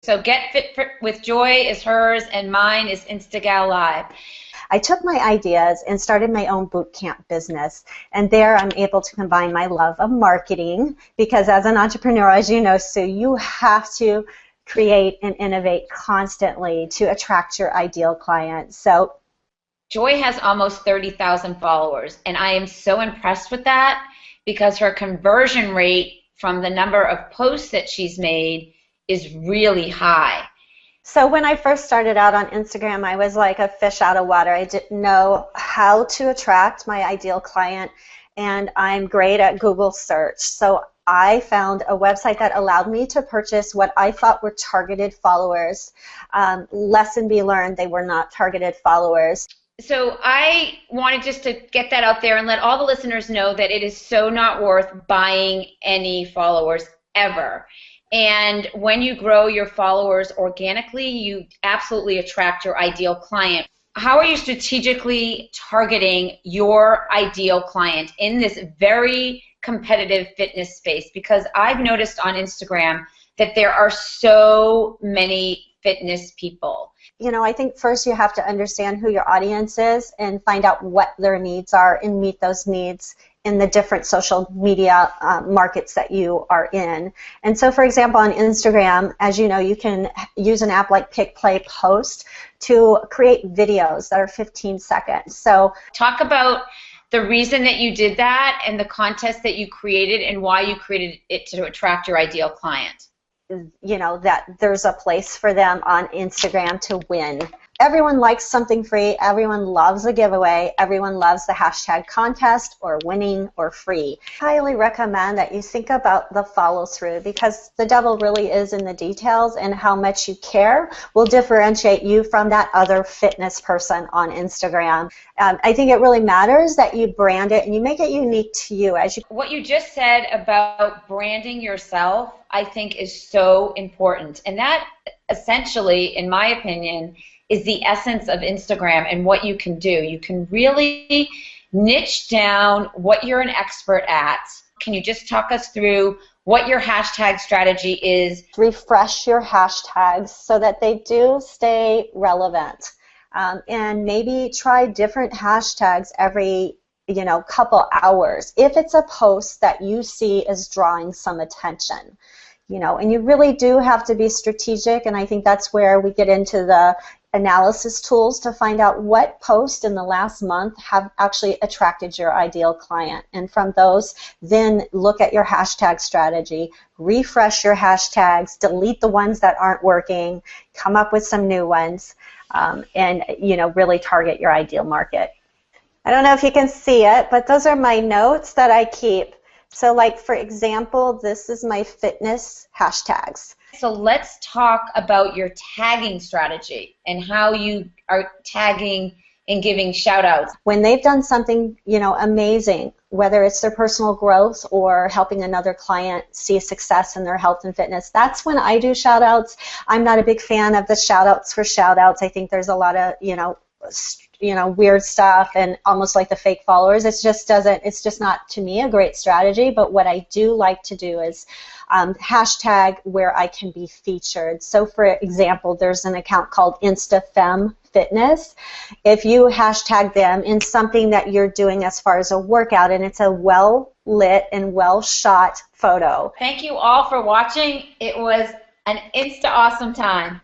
So Get Fit with Joy is hers, and mine is Instagal Live. I took my ideas and started my own boot camp business, and there I'm able to combine my love of marketing, because as an entrepreneur, as you know, Sue, you have to create and innovate constantly to attract your ideal client. So Joy has almost 30,000 followers, and I am so impressed with that because her conversion rate from the number of posts that she's made is really high. So when I first started out on Instagram, I was like a fish out of water. I didn't know how to attract my ideal client, and I'm great at Google search. So I found a website that allowed me to purchase what I thought were targeted followers. Lesson be learned, they were not targeted followers. So I wanted just to get that out there and let all the listeners know that it is so not worth buying any followers ever. And when you grow your followers organically, you absolutely attract your ideal client. How are you strategically targeting your ideal client in this very competitive fitness space? Because I've noticed on Instagram that there are so many fitness people. You know, I think first you have to understand who your audience is and find out what their needs are and meet those needs in the different social media markets that you are in. And so, for example, on Instagram, as you know, you can use an app like Pick, Play, Post to create videos that are 15 seconds. So talk about the reason that you did that and the contest that you created and why you created it to attract your ideal client. You know, that there's a place for them on Instagram to win. Everyone likes something free. Everyone loves a giveaway. Everyone loves the hashtag contest or winning or free. I highly recommend that you think about the follow through, because the devil really is in the details, and how much you care will differentiate you from that other fitness person on Instagram. I think it really matters that you brand it and you make it unique to you. What you just said about branding yourself, I think, is so important. And that essentially, in my opinion, is the essence of Instagram and what you can do. You can really niche down what you're an expert at. Can you just talk us through what your hashtag strategy is? Refresh your hashtags so that they do stay relevant. And maybe try different hashtags every couple hours if it's a post that you see is drawing some attention. And you really do have to be strategic, and I think that's where we get into the analysis tools to find out what posts in the last month have actually attracted your ideal client. And from those, then look at your hashtag strategy, refresh your hashtags, delete the ones that aren't working, come up with some new ones, and really target your ideal market. I don't know if you can see it, but those are my notes that I keep. So, like, for example, this is my fitness hashtags. So let's talk about your tagging strategy and how you are tagging and giving shout-outs. When they've done something, amazing, whether it's their personal growth or helping another client see success in their health and fitness, that's when I do shout-outs. I'm not a big fan of the shout-outs for shout-outs. I think there's a lot of, weird stuff and almost like the fake followers. It's just not, to me, a great strategy. But what I do like to do is hashtag where I can be featured. So, for example, there's an account called InstaFem Fitness. If you hashtag them in something that you're doing as far as a workout, and it's a well-lit and well-shot photo. Thank you all for watching. It was an Insta-awesome time.